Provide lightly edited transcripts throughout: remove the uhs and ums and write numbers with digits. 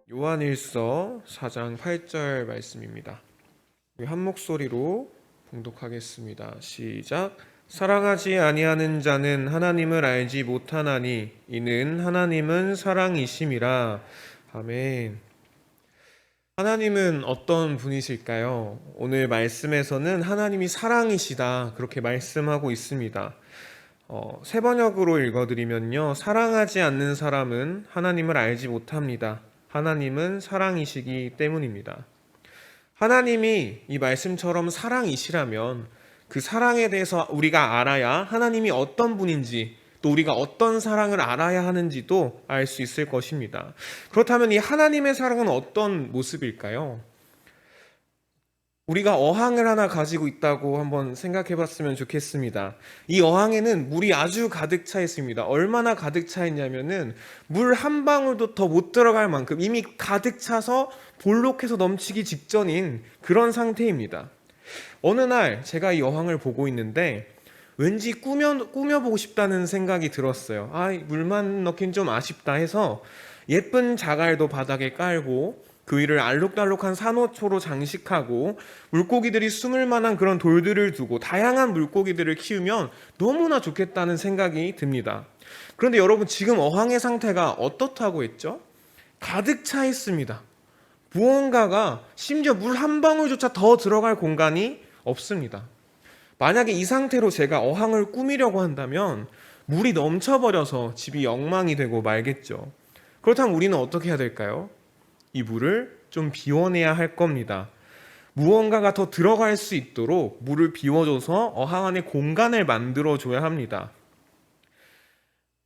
요한일서 4장 8절 말씀입니다. 한 목소리로 봉독하겠습니다. 시작. 사랑하지 아니하는 자는 하나님을 알지 못하나니 이는 하나님은 사랑이심이라. 아멘. 하나님은 어떤 분이실까요? 오늘 말씀에서는 하나님이 사랑이시다 그렇게 말씀하고 있습니다. 새 번역으로 읽어드리면요, 사랑하지 않는 사람은 하나님을 알지 못합니다. 하나님은 사랑이시기 때문입니다. 하나님이 이 말씀처럼 사랑이시라면 그 사랑에 대해서 우리가 알아야 하나님이 어떤 분인지, 또 우리가 어떤 사랑을 알아야 하는지도 알 수 있을 것입니다. 그렇다면 이 하나님의 사랑은 어떤 모습일까요? 우리가 어항을 하나 가지고 있다고 한번 생각해 봤으면 좋겠습니다. 이 어항에는 물이 아주 가득 차 있습니다. 얼마나 가득 차 있냐면은 물 한 방울도 더 못 들어갈 만큼 이미 가득 차서 볼록해서 넘치기 직전인 그런 상태입니다. 어느 날 제가 이 어항을 보고 있는데 왠지 꾸며보고 싶다는 생각이 들었어요. 물만 넣긴 좀 아쉽다 해서 예쁜 자갈도 바닥에 깔고 그 위를 알록달록한 산호초로 장식하고 물고기들이 숨을 만한 그런 돌들을 두고 다양한 물고기들을 키우면 너무나 좋겠다는 생각이 듭니다. 그런데 여러분, 지금 어항의 상태가 어떻다고 했죠? 가득 차 있습니다. 무언가가 심지어 물 한 방울조차 더 들어갈 공간이 없습니다. 만약에 이 상태로 제가 어항을 꾸미려고 한다면 물이 넘쳐버려서 집이 엉망이 되고 말겠죠. 그렇다면 우리는 어떻게 해야 될까요? 이 물을 좀 비워내야 할 겁니다. 무언가가 더 들어갈 수 있도록 물을 비워줘서 어항 안에 공간을 만들어줘야 합니다.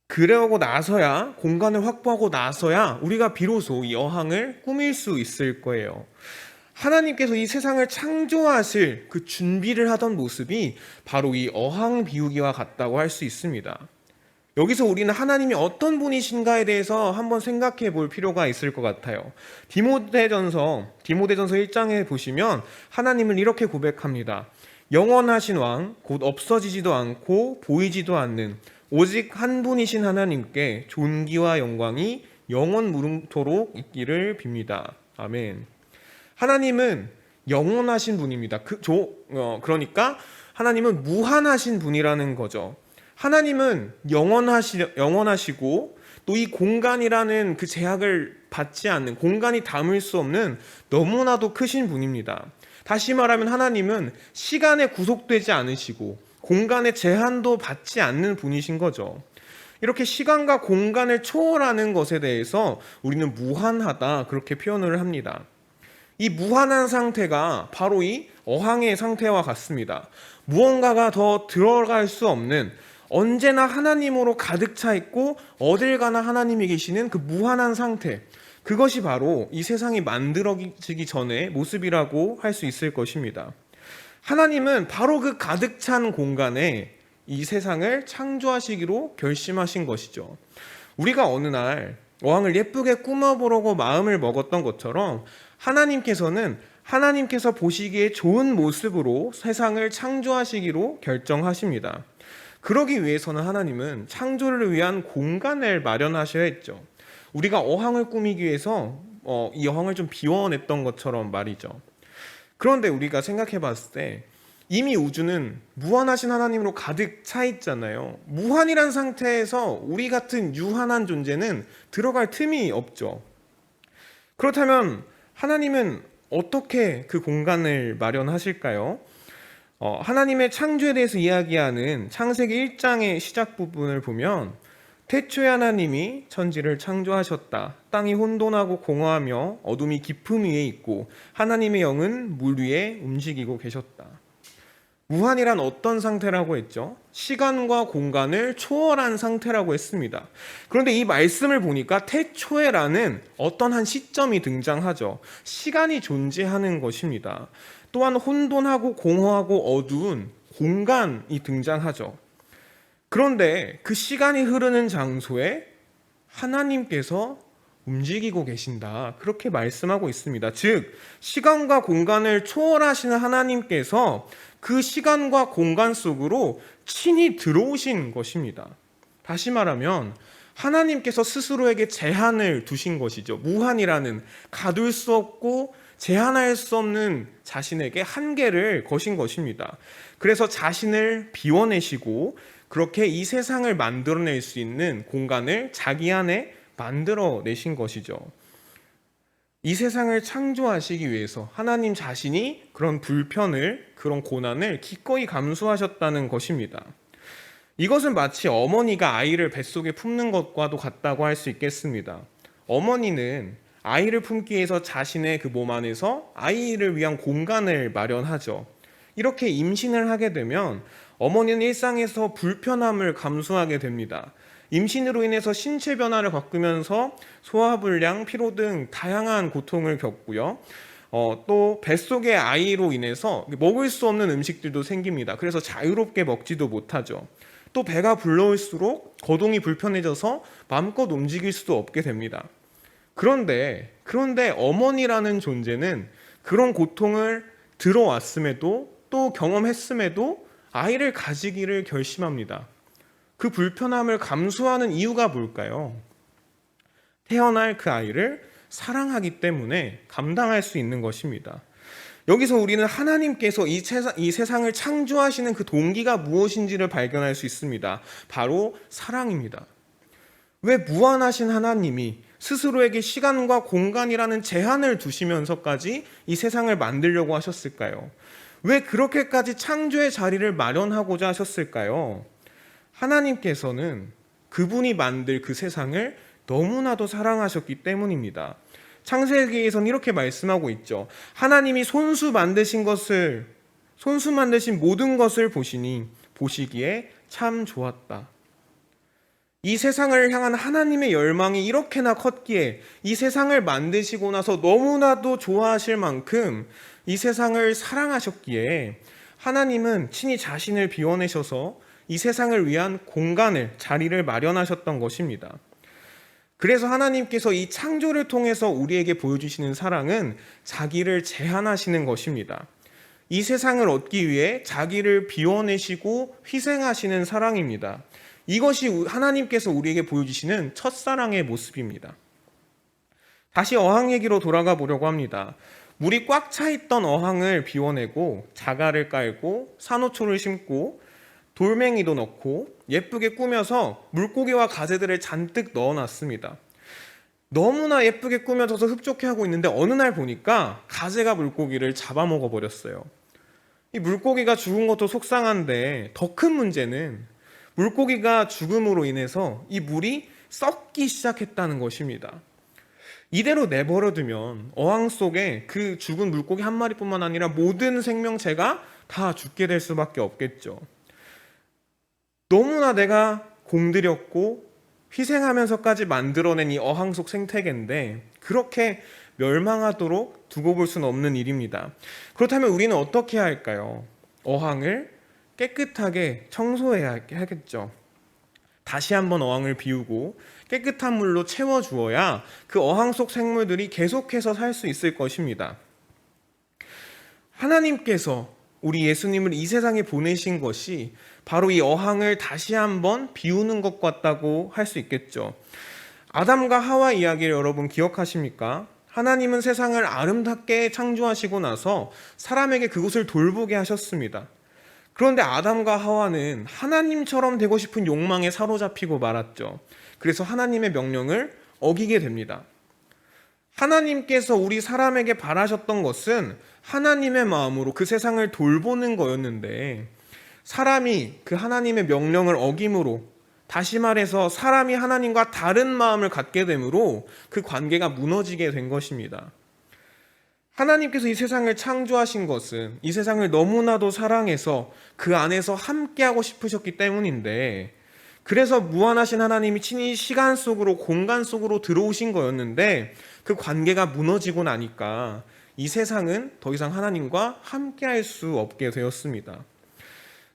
그러고 나서야, 공간을 확보하고 나서야 우리가 비로소 이 어항을 꾸밀 수 있을 거예요. 하나님께서 이 세상을 창조하실 그 준비를 하던 모습이 바로 이 어항 비우기와 같다고 할 수 있습니다. 여기서 우리는 하나님이 어떤 분이신가에 대해서 한번 생각해 볼 필요가 있을 것 같아요. 디모데전서 1장에 보시면 하나님을 이렇게 고백합니다. 영원하신 왕, 곧 없어지지도 않고 보이지도 않는 오직 한 분이신 하나님께 존귀와 영광이 영원 무릉토록 있기를 빕니다. 아멘. 하나님은 영원하신 분입니다. 그러니까 하나님은 무한하신 분이라는 거죠. 하나님은 영원하시고 또 이 공간이라는 그 제약을 받지 않는, 공간이 담을 수 없는 너무나도 크신 분입니다. 다시 말하면 하나님은 시간에 구속되지 않으시고 공간의 제한도 받지 않는 분이신 거죠. 이렇게 시간과 공간을 초월하는 것에 대해서 우리는 무한하다 그렇게 표현을 합니다. 이 무한한 상태가 바로 이 어항의 상태와 같습니다. 무언가가 더 들어갈 수 없는, 언제나 하나님으로 가득 차 있고 어딜 가나 하나님이 계시는 그 무한한 상태, 그것이 바로 이 세상이 만들어지기 전의 모습이라고 할 수 있을 것입니다. 하나님은 바로 그 가득 찬 공간에 이 세상을 창조하시기로 결심하신 것이죠. 우리가 어느 날 어항을 예쁘게 꾸며보려고 마음을 먹었던 것처럼 하나님께서 보시기에 좋은 모습으로 세상을 창조하시기로 결정하십니다. 그러기 위해서는 하나님은 창조를 위한 공간을 마련하셔야 했죠. 우리가 어항을 꾸미기 위해서 이 어항을 좀 비워냈던 것처럼 말이죠. 그런데 우리가 생각해 봤을 때 이미 우주는 무한하신 하나님으로 가득 차 있잖아요. 무한이란 상태에서 우리 같은 유한한 존재는 들어갈 틈이 없죠. 그렇다면 하나님은 어떻게 그 공간을 마련하실까요? 하나님의 창조에 대해서 이야기하는 창세기 1장의 시작 부분을 보면 태초에 하나님이 천지를 창조하셨다. 땅이 혼돈하고 공허하며 어둠이 깊음 위에 있고 하나님의 영은 물 위에 움직이고 계셨다. 무한이란 어떤 상태라고 했죠? 시간과 공간을 초월한 상태라고 했습니다. 그런데 이 말씀을 보니까 태초에라는 어떤 한 시점이 등장하죠. 시간이 존재하는 것입니다. 또한 혼돈하고 공허하고 어두운 공간이 등장하죠. 그런데 그 시간이 흐르는 장소에 하나님께서 움직이고 계신다, 그렇게 말씀하고 있습니다. 즉, 시간과 공간을 초월하시는 하나님께서 그 시간과 공간 속으로 친히 들어오신 것입니다. 다시 말하면 하나님께서 스스로에게 제한을 두신 것이죠. 무한이라는 가둘 수 없고 제한할 수 없는 자신에게 한계를 거신 것입니다. 그래서 자신을 비워내시고 그렇게 이 세상을 만들어낼 수 있는 공간을 자기 안에 만들어내신 것이죠. 이 세상을 창조하시기 위해서 하나님 자신이 그런 불편을, 그런 고난을 기꺼이 감수하셨다는 것입니다. 이것은 마치 어머니가 아이를 뱃속에 품는 것과도 같다고 할 수 있겠습니다. 어머니는 아이를 품기 위해서 자신의 그 몸 안에서 아이를 위한 공간을 마련하죠. 이렇게 임신을 하게 되면 어머니는 일상에서 불편함을 감수하게 됩니다. 임신으로 인해서 신체 변화를 겪으면서 소화불량, 피로 등 다양한 고통을 겪고요. 또 뱃속의 아이로 인해서 먹을 수 없는 음식들도 생깁니다. 그래서 자유롭게 먹지도 못하죠. 또 배가 불러올수록 거동이 불편해져서 마음껏 움직일 수도 없게 됩니다. 그런데 어머니라는 존재는 그런 고통을 들어왔음에도 또 경험했음에도 아이를 가지기를 결심합니다. 그 불편함을 감수하는 이유가 뭘까요? 태어날 그 아이를 사랑하기 때문에 감당할 수 있는 것입니다. 여기서 우리는 하나님께서 이 세상을 창조하시는 그 동기가 무엇인지를 발견할 수 있습니다. 바로 사랑입니다. 왜 무한하신 하나님이 스스로에게 시간과 공간이라는 제한을 두시면서까지 이 세상을 만들려고 하셨을까요? 왜 그렇게까지 창조의 자리를 마련하고자 하셨을까요? 하나님께서는 그분이 만들 그 세상을 너무나도 사랑하셨기 때문입니다. 창세기에서는 이렇게 말씀하고 있죠. 하나님이 손수 만드신 모든 것을 보시기에 참 좋았다. 이 세상을 향한 하나님의 열망이 이렇게나 컸기에 이 세상을 만드시고 나서 너무나도 좋아하실 만큼 이 세상을 사랑하셨기에 하나님은 친히 자신을 비워내셔서 이 세상을 위한 자리를 마련하셨던 것입니다. 그래서 하나님께서 이 창조를 통해서 우리에게 보여주시는 사랑은 자기를 제한하시는 것입니다. 이 세상을 얻기 위해 자기를 비워내시고 희생하시는 사랑입니다. 이것이 하나님께서 우리에게 보여주시는 첫사랑의 모습입니다. 다시 어항 얘기로 돌아가 보려고 합니다. 물이 꽉 차 있던 어항을 비워내고 자갈을 깔고 산호초를 심고 돌멩이도 넣고 예쁘게 꾸며서 물고기와 가재들을 잔뜩 넣어놨습니다. 너무나 예쁘게 꾸며져서 흡족해 하고 있는데 어느 날 보니까 가재가 물고기를 잡아먹어 버렸어요. 이 물고기가 죽은 것도 속상한데 더 큰 문제는 물고기가 죽음으로 인해서 이 물이 썩기 시작했다는 것입니다. 이대로 내버려두면 어항 속에 그 죽은 물고기 한 마리뿐만 아니라 모든 생명체가 다 죽게 될 수밖에 없겠죠. 너무나 내가 공들였고 희생하면서까지 만들어낸 이 어항 속 생태계인데 그렇게 멸망하도록 두고 볼 수는 없는 일입니다. 그렇다면 우리는 어떻게 해야 할까요? 어항을 깨끗하게 청소해야 하겠죠. 다시 한번 어항을 비우고 깨끗한 물로 채워주어야 그 어항 속 생물들이 계속해서 살 수 있을 것입니다. 하나님께서 우리 예수님을 이 세상에 보내신 것이 바로 이 어항을 다시 한번 비우는 것 같다고 할 수 있겠죠. 아담과 하와 이야기를 여러분 기억하십니까? 하나님은 세상을 아름답게 창조하시고 나서 사람에게 그것을 돌보게 하셨습니다. 그런데 아담과 하와는 하나님처럼 되고 싶은 욕망에 사로잡히고 말았죠. 그래서 하나님의 명령을 어기게 됩니다. 하나님께서 우리 사람에게 바라셨던 것은 하나님의 마음으로 그 세상을 돌보는 거였는데 사람이 그 하나님의 명령을 어김으로, 다시 말해서 사람이 하나님과 다른 마음을 갖게 되므로 그 관계가 무너지게 된 것입니다. 하나님께서 이 세상을 창조하신 것은 이 세상을 너무나도 사랑해서 그 안에서 함께하고 싶으셨기 때문인데, 그래서 무한하신 하나님이 친히 시간 속으로, 공간 속으로 들어오신 거였는데 그 관계가 무너지고 나니까 이 세상은 더 이상 하나님과 함께할 수 없게 되었습니다.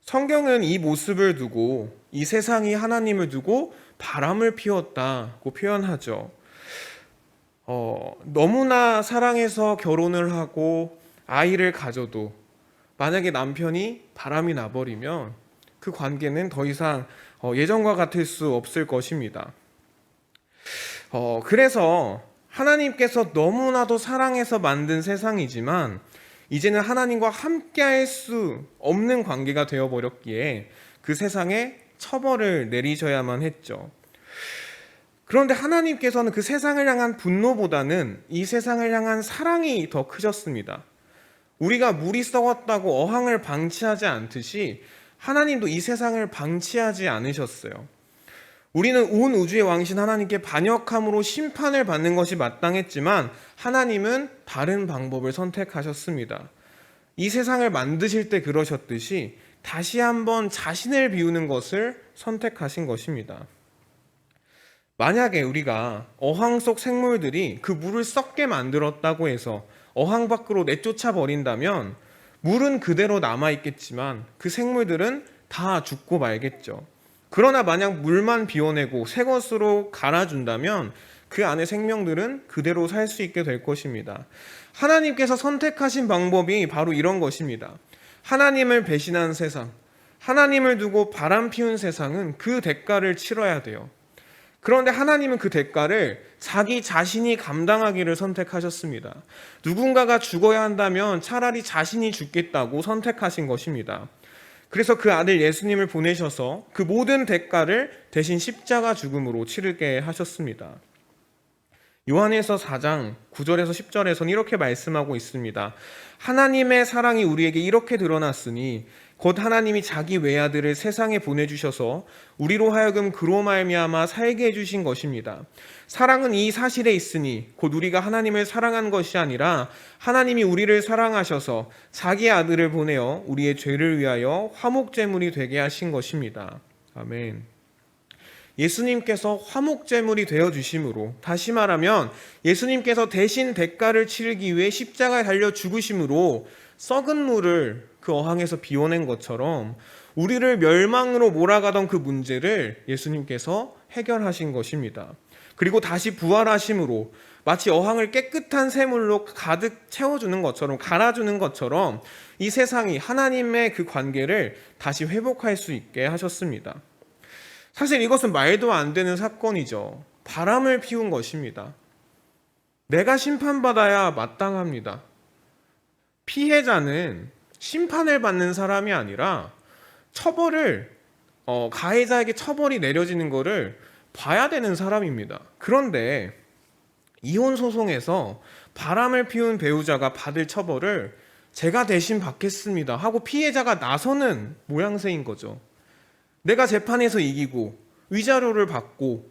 성경은 이 모습을 두고 이 세상이 하나님을 두고 바람을 피웠다고 표현하죠. 너무나 사랑해서 결혼을 하고 아이를 가져도 만약에 남편이 바람이 나버리면 그 관계는 더 이상 예전과 같을 수 없을 것입니다. 그래서 하나님께서 너무나도 사랑해서 만든 세상이지만 이제는 하나님과 함께할 수 없는 관계가 되어버렸기에 그 세상에 처벌을 내리셔야만 했죠. 그런데 하나님께서는 그 세상을 향한 분노보다는 이 세상을 향한 사랑이 더 크셨습니다. 우리가 물이 썩었다고 어항을 방치하지 않듯이 하나님도 이 세상을 방치하지 않으셨어요. 우리는 온 우주의 왕이신 하나님께 반역함으로 심판을 받는 것이 마땅했지만 하나님은 다른 방법을 선택하셨습니다. 이 세상을 만드실 때 그러셨듯이 다시 한번 자신을 비우는 것을 선택하신 것입니다. 만약에 우리가 어항 속 생물들이 그 물을 썩게 만들었다고 해서 어항 밖으로 내쫓아 버린다면 물은 그대로 남아있겠지만 그 생물들은 다 죽고 말겠죠. 그러나 만약 물만 비워내고 새 것으로 갈아준다면 그 안에 생명들은 그대로 살 수 있게 될 것입니다. 하나님께서 선택하신 방법이 바로 이런 것입니다. 하나님을 배신한 세상, 하나님을 두고 바람 피운 세상은 그 대가를 치러야 돼요. 그런데 하나님은 그 대가를 자기 자신이 감당하기를 선택하셨습니다. 누군가가 죽어야 한다면 차라리 자신이 죽겠다고 선택하신 것입니다. 그래서 그 아들 예수님을 보내셔서 그 모든 대가를 대신 십자가 죽음으로 치르게 하셨습니다. 요한에서 4장 9절에서 10절에서는 이렇게 말씀하고 있습니다. 하나님의 사랑이 우리에게 이렇게 드러났으니 곧 하나님이 자기 외아들을 세상에 보내주셔서 우리로 하여금 그로 말미암아 살게 해주신 것입니다. 사랑은 이 사실에 있으니 곧 우리가 하나님을 사랑한 것이 아니라 하나님이 우리를 사랑하셔서 자기 아들을 보내어 우리의 죄를 위하여 화목제물이 되게 하신 것입니다. 아멘. 예수님께서 화목제물이 되어주심으로, 다시 말하면 예수님께서 대신 대가를 치르기 위해 십자가에 달려 죽으심으로 썩은 물을 그 어항에서 비워낸 것처럼 우리를 멸망으로 몰아가던 그 문제를 예수님께서 해결하신 것입니다. 그리고 다시 부활하심으로 마치 어항을 깨끗한 샘물로 가득 채워주는 것처럼, 갈아주는 것처럼 이 세상이 하나님의 그 관계를 다시 회복할 수 있게 하셨습니다. 사실 이것은 말도 안 되는 사건이죠. 바람을 피운 것입니다. 내가 심판받아야 마땅합니다. 피해자는 심판을 받는 사람이 아니라 가해자에게 처벌이 내려지는 것을 봐야 되는 사람입니다. 그런데 이혼 소송에서 바람을 피운 배우자가 받을 처벌을 제가 대신 받겠습니다 하고 피해자가 나서는 모양새인 거죠. 내가 재판에서 이기고 위자료를 받고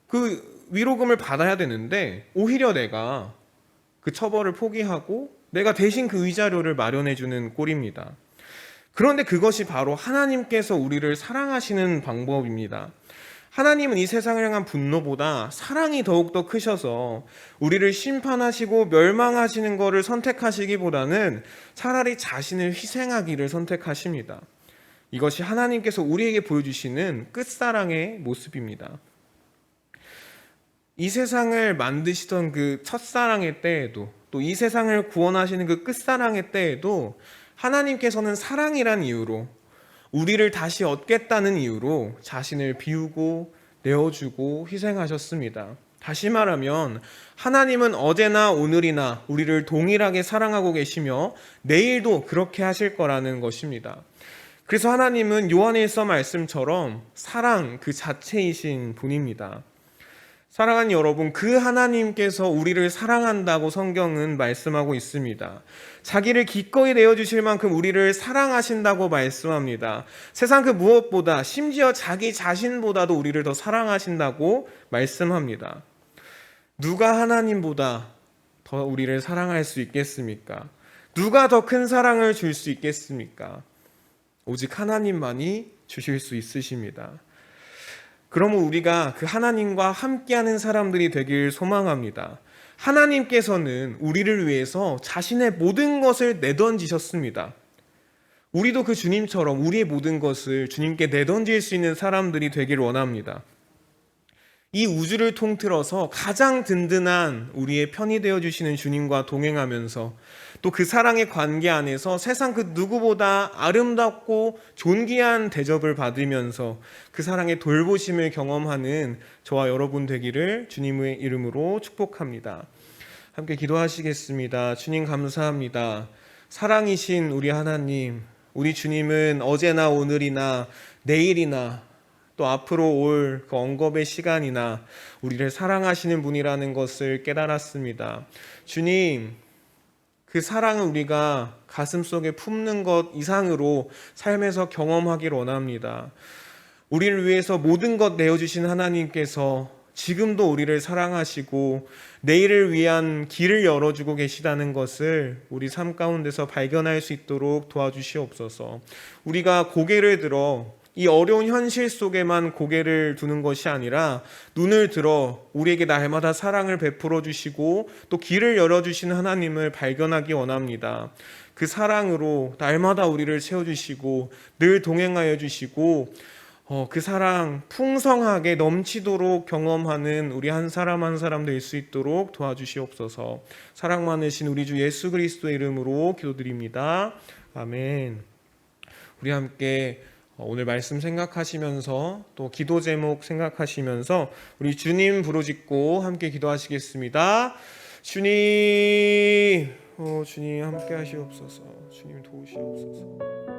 그 위로금을 받아야 되는데 오히려 내가 그 처벌을 포기하고 내가 대신 그 위자료를 마련해 주는 꼴입니다. 그런데 그것이 바로 하나님께서 우리를 사랑하시는 방법입니다. 하나님은 이 세상을 향한 분노보다 사랑이 더욱더 크셔서 우리를 심판하시고 멸망하시는 것을 선택하시기보다는 차라리 자신을 희생하기를 선택하십니다. 이것이 하나님께서 우리에게 보여주시는 끝사랑의 모습입니다. 이 세상을 만드시던 그 첫사랑의 때에도, 또 이 세상을 구원하시는 그 끝사랑의 때에도 하나님께서는 사랑이란 이유로, 우리를 다시 얻겠다는 이유로 자신을 비우고 내어주고 희생하셨습니다. 다시 말하면 하나님은 어제나 오늘이나 우리를 동일하게 사랑하고 계시며 내일도 그렇게 하실 거라는 것입니다. 그래서 하나님은 요한일서 말씀처럼 사랑 그 자체이신 분입니다. 사랑하는 여러분, 그 하나님께서 우리를 사랑한다고 성경은 말씀하고 있습니다. 자기를 기꺼이 내어주실 만큼 우리를 사랑하신다고 말씀합니다. 세상 그 무엇보다, 심지어 자기 자신보다도 우리를 더 사랑하신다고 말씀합니다. 누가 하나님보다 더 우리를 사랑할 수 있겠습니까? 누가 더 큰 사랑을 줄 수 있겠습니까? 오직 하나님만이 주실 수 있으십니다. 그러면 우리가 그 하나님과 함께하는 사람들이 되길 소망합니다. 하나님께서는 우리를 위해서 자신의 모든 것을 내던지셨습니다. 우리도 그 주님처럼 우리의 모든 것을 주님께 내던질 수 있는 사람들이 되길 원합니다. 이 우주를 통틀어서 가장 든든한 우리의 편이 되어주시는 주님과 동행하면서 또 그 사랑의 관계 안에서 세상 그 누구보다 아름답고 존귀한 대접을 받으면서 그 사랑의 돌보심을 경험하는 저와 여러분 되기를 주님의 이름으로 축복합니다. 함께 기도하시겠습니다. 주님 감사합니다. 사랑이신 우리 하나님, 우리 주님은 어제나 오늘이나 내일이나 또 앞으로 올 그 언급의 시간이나 우리를 사랑하시는 분이라는 것을 깨달았습니다. 주님, 그 사랑을 우리가 가슴속에 품는 것 이상으로 삶에서 경험하길 원합니다. 우리를 위해서 모든 것 내어주신 하나님께서 지금도 우리를 사랑하시고 내일을 위한 길을 열어주고 계시다는 것을 우리 삶 가운데서 발견할 수 있도록 도와주시옵소서. 우리가 고개를 들어 이 어려운 현실 속에만 고개를 두는 것이 아니라 눈을 들어 우리에게 날마다 사랑을 베풀어 주시고 또 길을 열어주시는 하나님을 발견하기 원합니다. 그 사랑으로 날마다 우리를 채워주시고 늘 동행하여 주시고 그 사랑 풍성하게 넘치도록 경험하는 우리 한 사람 한 사람 될 수 있도록 도와주시옵소서. 사랑 많으신 우리 주 예수 그리스도의 이름으로 기도드립니다. 아멘. 우리 함께 오늘 말씀 생각하시면서 또 기도 제목 생각하시면서 우리 주님 부르짖고 함께 기도하시겠습니다. 주님, 주님 함께 하시옵소서. 주님 도우시옵소서.